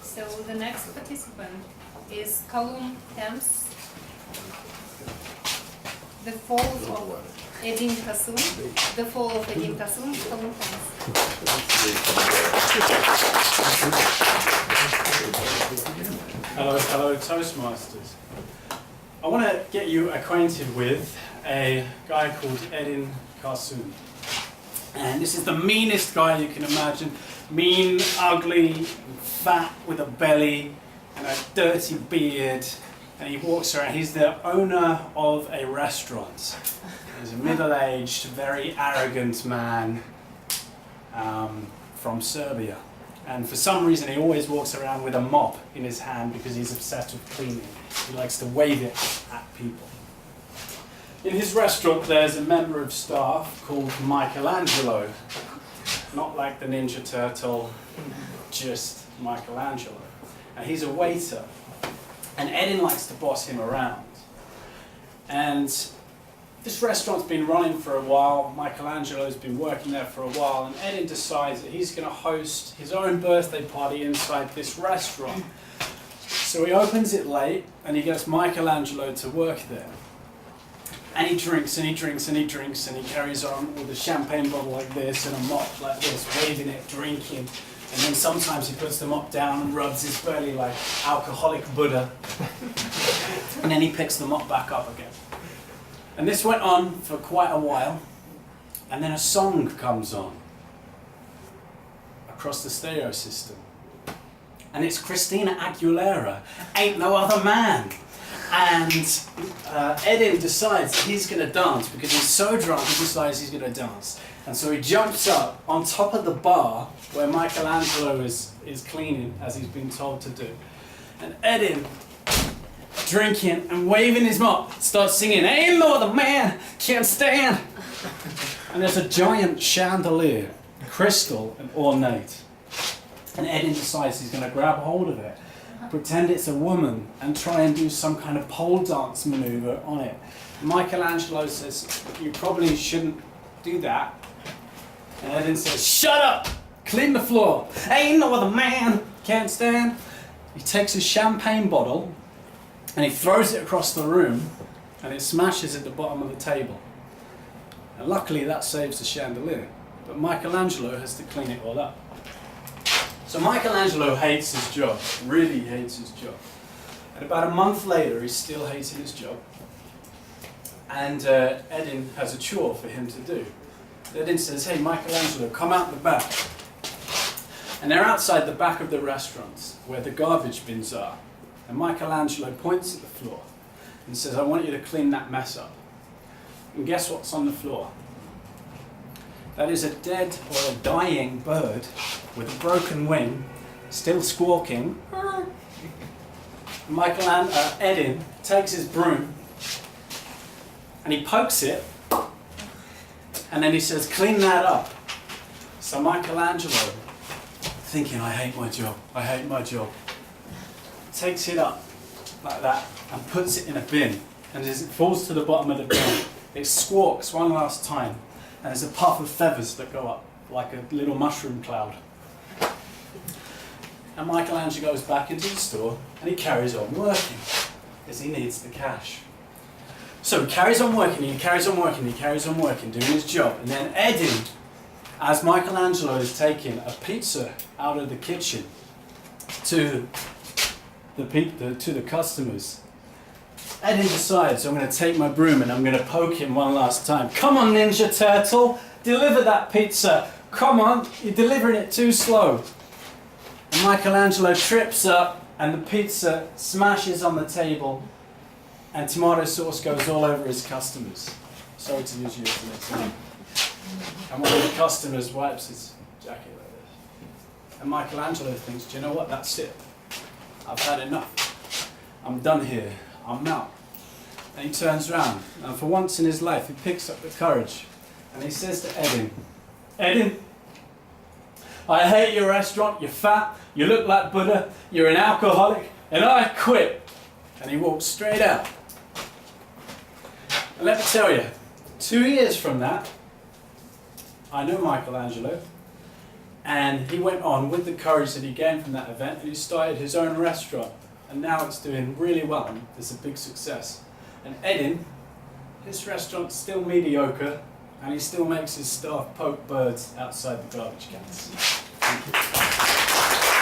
So the next participant is Calum. The fall of Edin Kasum. The fall of Edin Kasum. Calum. Hello, Toastmasters. I want to get you acquainted with a guy called Edin Kasum. And this is the meanest guy you can imagine. Mean, ugly, fat with a belly and a dirty beard. And he walks around. He's the owner of a restaurant. He's a middle-aged, very arrogant man from Serbia. And for some reason he always walks around with a mop in his hand because he's obsessed with cleaning. He likes to wave it at people. In his restaurant there's a member of staff called Michelangelo. Not like the Ninja Turtle, just Michelangelo. And he's a waiter. And Edin likes to boss him around. And this restaurant's been running for a while. Michelangelo's been working there for a while. And Edin decides that he's going to host his own birthday party inside this restaurant. So he opens it late and he gets Michelangelo to work there. And he drinks and he drinks and he drinks and he carries on with a champagne bottle like this and a mop like this, waving it, drinking. And then sometimes he puts the mop down and rubs his belly like alcoholic Buddha. And then he picks the mop back up again. And this went on for quite a while. And then a song comes on across the stereo system. And it's Christina Aguilera, Ain't No Other Man. And Edin decides that he's going to dance because he's so drunk he decides he's going to dance. And so he jumps up on top of the bar where Michelangelo is cleaning as he's been told to do. And Edin, drinking and waving his mop, starts singing, Ain't no other man, can't stand. And there's a giant chandelier, crystal and ornate. And Edin decides he's going to grab hold of it, pretend it's a woman and try and do some kind of pole dance maneuver on it. Michelangelo says, you probably shouldn't do that. And Edin says, shut up, clean the floor, ain't no other man, can't stand. He takes his champagne bottle and he throws it across the room and it smashes at the bottom of the table. And luckily that saves the chandelier, but Michelangelo has to clean it all up. So Michelangelo hates his job, really hates his job. And about a month later, he's still hating his job. And Edin has a chore for him to do. Edin says, hey, Michelangelo, come out the back. And they're outside the back of the restaurant, where the garbage bins are. And Michelangelo points at the floor and says, I want you to clean that mess up. And guess what's on the floor? That is a dead or a dying bird with a broken wing, still squawking. Edin takes his broom and he pokes it and then he says, clean that up. So Michelangelo, thinking, I hate my job, takes it up like that and puts it in a bin. And as it falls to the bottom of the bin, it squawks one last time. And there's a puff of feathers that go up like a little mushroom cloud. And Michelangelo goes back into the store and he carries on working because he needs the cash. So he carries on working, he carries on working, he carries on working, doing his job. And then Edin, as Michelangelo is taking a pizza out of the kitchen to the customers, Edin decides, I'm going to take my broom and I'm going to poke him one last time. Come on, Ninja Turtle, deliver that pizza. Come on, you're delivering it too slow. And Michelangelo trips up and the pizza smashes on the table and tomato sauce goes all over his customers. Sorry to use you as an example. And one of the customers wipes his jacket like this. And Michelangelo thinks, do you know what, that's it. I've had enough. I'm done here. I'm out. And he turns around, and for once in his life, he picks up the courage, and he says to Edin, Edin, I hate your restaurant, you're fat, you look like Buddha, you're an alcoholic, and I quit. And he walks straight out. And let me tell you, 2 years from that, I know Michelangelo, And he went on with the courage that he gained from that event, and he started his own restaurant. And now it's doing really well, and it's a big success. And Edin, his restaurant's still mediocre, and he still makes his staff poke birds outside the garbage cans. Thank you.